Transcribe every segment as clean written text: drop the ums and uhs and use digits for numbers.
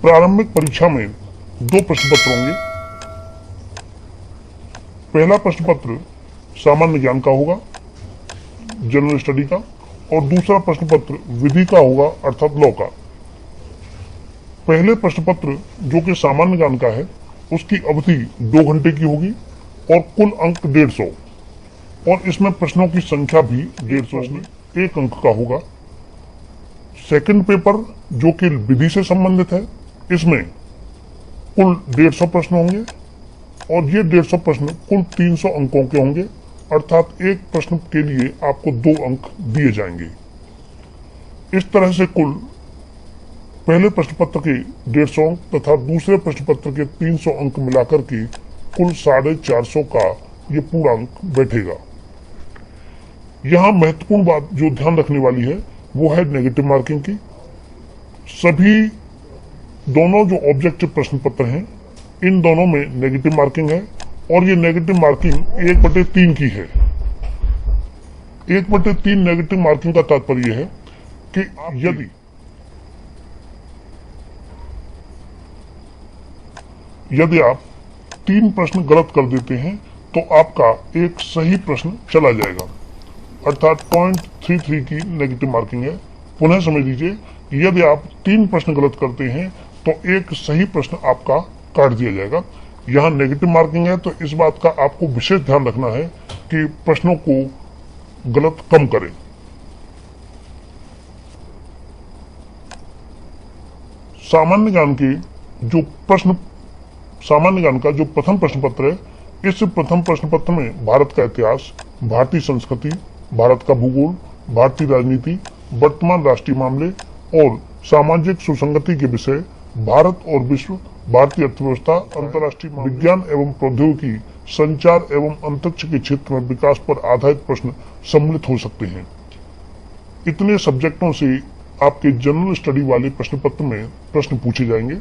प्रारंभिक परीक्षा में 2 प्रश्न पत्र होंगे। पहला प्रश्न पत्र सामान्य ज्ञान का होगा, जनरल स्टडी का, और दूसरा प्रश्न पत्र विधि का होगा अर्थात लॉ का। पहले प्रश्न पत्र जो कि सामान्य ज्ञान का है उसकी अवधि 2 घंटे की होगी और कुल अंक 150, और इसमें प्रश्नों की संख्या भी 150 में 1 अंक का होगा। सेकंड पेपर जो कि विधि से संबंधित है, इसमें कुल 150 प्रश्न होंगे और ये 150 प्रश्न कुल 300 अंकों के होंगे, अर्थात एक प्रश्न के लिए आपको 2 अंक दिए जाएंगे। इस तरह से कुल पहले प्रश्न पत्र के 150 अंक तथा दूसरे प्रश्न पत्र के 300 अंक मिलाकर के कुल 450 का ये पूरा अंक बैठेगा। यहां महत्वपूर्ण बात जो ध्यान रखने वाली है वो है नेगेटिव मार्किंग की। सभी दोनों जो ऑब्जेक्टिव प्रश्न पत्र हैं इन दोनों में नेगेटिव मार्किंग है, और ये नेगेटिव मार्किंग 1/3 की है। 1/3 नेगेटिव मार्किंग का तात्पर्य है कि यदि आप 3 प्रश्न गलत कर देते हैं तो आपका एक सही प्रश्न चला जाएगा, अर्थात 0.33 की नेगेटिव मार्किंग है। पुनः समझ लीजिए, यदि आप 3 प्रश्न गलत करते हैं तो एक सही प्रश्न आपका काट दिया जाएगा। यहाँ नेगेटिव मार्किंग है तो इस बात का आपको विशेष ध्यान रखना है कि प्रश्नों को गलत कम करें। सामान्य ज्ञान का जो प्रथम प्रश्न पत्र है, इस प्रथम प्रश्न पत्र में भारत का इतिहास, भारतीय संस्कृति, भारत का भूगोल, भारतीय राजनीति, वर्तमान राष्ट्रीय मामले और सामाजिक सुसंगति के विषय, भारत और विश्व, भारतीय अर्थव्यवस्था, अंतर्राष्ट्रीय विज्ञान एवं प्रौद्योगिकी, संचार एवं अंतरिक्ष के क्षेत्र में विकास पर आधारित प्रश्न सम्मिलित हो सकते हैं। इतने सब्जेक्टों से आपके जनरल स्टडी वाले प्रश्न पत्र में प्रश्न पूछे जाएंगे।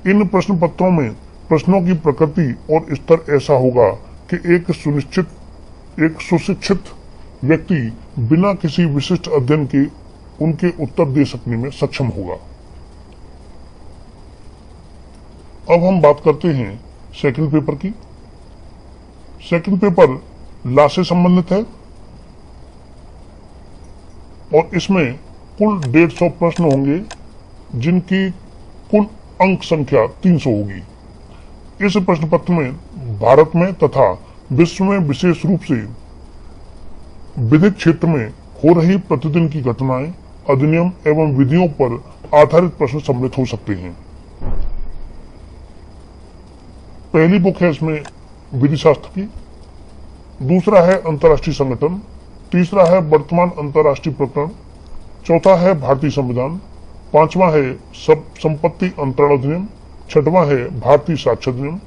इन प्रश्न पत्रों में प्रश्नों की प्रकृति और स्तर ऐसा होगा कि एक सुशिक्षित व्यक्ति बिना किसी विशिष्ट अध्ययन के उनके उत्तर दे सकने में सक्षम होगा। अब हम बात करते हैं सेकंड पेपर की। सेकंड पेपर लॉ से संबंधित है और इसमें कुल 150 प्रश्न होंगे जिनकी कुल अंक संख्या 300 होगी। इस प्रश्न पत्र में भारत में तथा विश्व में विशेष रूप से विधिक क्षेत्र में हो रही प्रतिदिन की घटनाएं, अधिनियम एवं विधियों पर आधारित प्रश्न सम्मिलित हो सकते हैं। पहली बुक है इसमें विधि शास्त्र की, दूसरा है अंतर्राष्ट्रीय संगठन, तीसरा है वर्तमान अंतर्राष्ट्रीय प्रकरण, चौथा है भारतीय संविधान, पांचवा है संपत्ति अंतरण अधिनियम, छठवां है भारतीय साक्ष्य अधिनियम,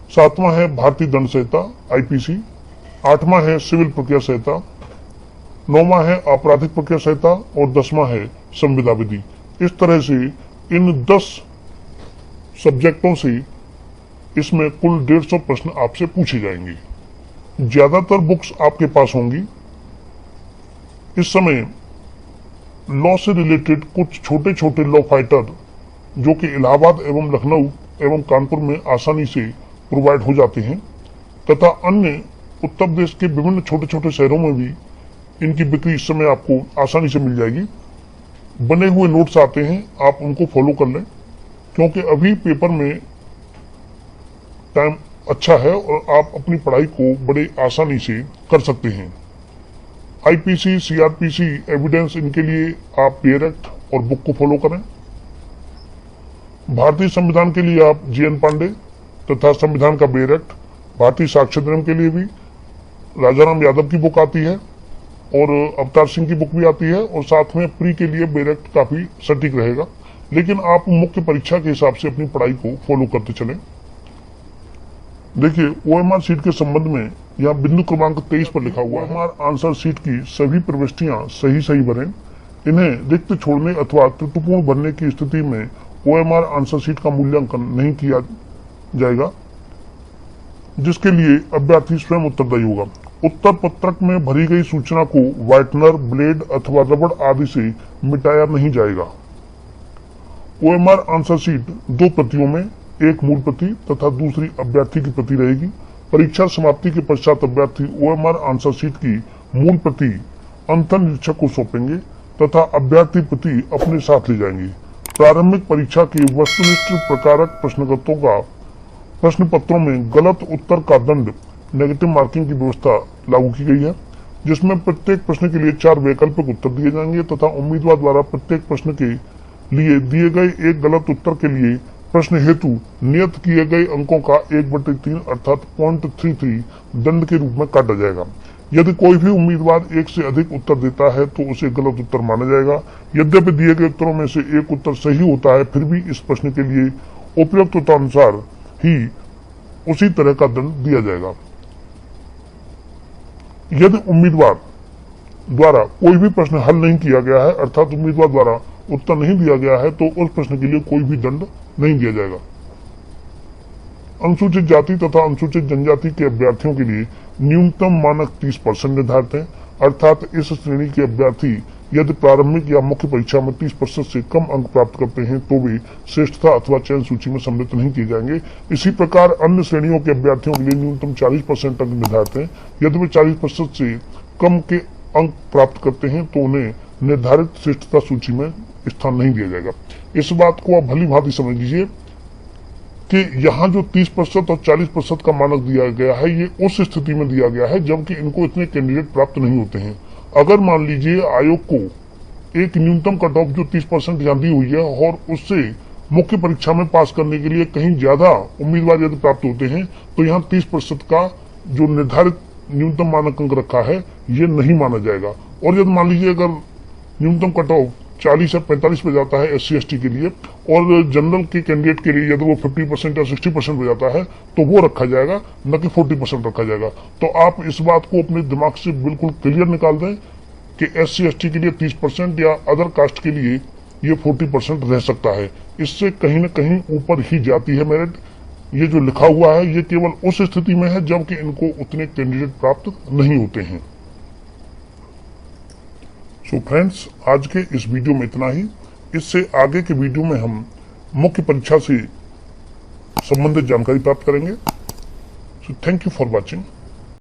सातवां है भारतीय दंड संहिता IPC, आठवां है सिविल प्रक्रिया संहिता, नौवां है आपराधिक प्रक्रिया संहिता और 10वां है संविदा विधि। इस तरह से इन 10 सब्जेक्टों से इसमें कुल 150 प्रश्न आपसे पूछे जाएंगे। ज्यादातर बुक्स आपके पास होंगी। इस समय लॉ से रिलेटेड कुछ छोटे छोटे लॉ फाइटर जो कि इलाहाबाद एवं लखनऊ एवं कानपुर में आसानी से प्रोवाइड हो जाते हैं, तथा अन्य उत्तर प्रदेश के विभिन्न छोटे छोटे शहरों में भी इनकी बिक्री इस समय आपको आसानी से मिल जाएगी। बने हुए नोट्स आते हैं, आप उनको फॉलो कर लें, क्योंकि अभी पेपर में टाइम अच्छा है और आप अपनी पढ़ाई को बड़े आसानी से कर सकते हैं। IPC, CRPC, एविडेंस, इनके लिए आप पेयर एक्ट और बुक को फॉलो करें। भारतीय संविधान के लिए आप GN पांडे तथा संविधान का बेयर एक्ट, भारतीय साक्ष्य अधिनियम के लिए भी राजाराम यादव की बुक आती है और अवतार सिंह की बुक भी आती है, और साथ में प्री के लिए बेयर एक्ट काफी सटीक रहेगा। लेकिन आप मुख्य परीक्षा के हिसाब से अपनी पढ़ाई को फॉलो करते चलें। देखिए, OMR सीट के संबंध में यहाँ बिंदु क्रमांक 23 पर लिखा हुआ है, OMR आंसर सीट की सभी प्रविष्टियां सही भरें। इन्हें रिक्त छोड़ने अथवा त्रुटिपूर्ण भरने की स्थिति में OMR आंसर सीट का मूल्यांकन नहीं किया जाएगा, जिसके लिए अभ्यर्थी स्वयं उत्तरदायी होगा। उत्तर पत्रक में भरी गई सूचना को व्हाइटनर, ब्लेड अथवा रबड़ आदि से मिटाया नहीं जाएगा। OMR आंसर शीट 2 प्रतियों में, एक मूल प्रति तथा दूसरी अभ्यर्थी की प्रति रहेगी। परीक्षा समाप्ति के पश्चात अभ्यर्थी OMR आंसर शीट की मूल प्रति अंतर निरीक्षक को सौंपेंगे तथा अभ्यर्थी प्रति अपने साथ ले जाएंगे। प्रारंभिक परीक्षा के वस्तुनिष्ठ प्रकारक प्रश्नोत्तरों का प्रश्न पत्रों में गलत उत्तर का दंड नेगेटिव मार्किंग की व्यवस्था लागू की गई है, जिसमें प्रत्येक प्रश्न के लिए 4 वैकल्पिक उत्तर दिए जाएंगे तथा उम्मीदवार द्वारा प्रत्येक प्रश्न के लिए दिए गए एक गलत उत्तर के लिए प्रश्न हेतु नियत किए गए अंकों का 1/3 अर्थात 0.33 दंड के रूप में काटा जाएगा। यदि कोई भी उम्मीदवार एक से अधिक उत्तर देता है तो उसे गलत उत्तर माना जाएगा। यद्यपि दिए गए उत्तरों में से एक उत्तर सही होता है, फिर भी इस प्रश्न के लिए उपयुक्त उत्तरानुसार ही उसी तरह का दंड दिया जाएगा। यदि उम्मीदवार द्वारा कोई भी प्रश्न हल नहीं किया गया है, अर्थात उम्मीदवार द्वारा उत्तर नहीं दिया गया है, तो उस प्रश्न के लिए कोई भी दंड नहीं दिया जाएगा। अनुसूचित जाति तथा अनुसूचित जनजाति के अभ्यर्थियों के लिए न्यूनतम मानक 30% निर्धारित है, अर्थात इस श्रेणी के अभ्यर्थी यदि प्रारंभिक या मुख्य परीक्षा में 30% से कम अंक प्राप्त करते हैं तो वे श्रेष्ठता अथवा चयन सूची में सम्मिलित नहीं किए जाएंगे। इसी प्रकार अन्य श्रेणियों के अभ्यर्थियों के लिए न्यूनतम 40% अंक निर्धारित है। यदि वे 40% से कम के अंक प्राप्त करते हैं तो उन्हें निर्धारित श्रेष्ठता सूची में स्थान नहीं दिया जाएगा। इस बात को आप भली भांति समझ लीजिए कि यहाँ जो 30% और 40% का मानक दिया गया है, ये उस स्थिति में दिया गया है जबकि इनको इतने कैंडिडेट प्राप्त नहीं होते हैं। अगर मान लीजिए आयोग को एक न्यूनतम कट ऑफ जो 30% यहाँ दी हुई है और उससे मुख्य परीक्षा में पास करने के लिए कहीं ज्यादा उम्मीदवार यदि प्राप्त होते हैं तो यहाँ 30% का जो निर्धारित न्यूनतम मानक अंक रखा है ये नहीं माना जाएगा। और यदि मान लीजिए अगर न्यूनतम कट ऑफ 40 या 45 पे जाता है SC/ST के लिए और जनरल के कैंडिडेट के लिए यदि वो 50% या 60% पे जाता है तो वो रखा जाएगा, न कि 40% रखा जाएगा। तो आप इस बात को अपने दिमाग से बिल्कुल क्लियर निकाल दें कि SC/ST के लिए 30% या अदर कास्ट के लिए ये 40% रह सकता है। इससे कहीं न कहीं ऊपर ही जाती है मेरिट। ये जो लिखा हुआ है ये केवल उस स्थिति में है जबकि इनको उतने कैंडिडेट प्राप्त नहीं होते हैं। सो फ्रेंड्स, आज के इस वीडियो में इतना ही। इससे आगे के वीडियो में हम मुख्य परीक्षा से संबंधित जानकारी प्राप्त करेंगे। So thank you for watching.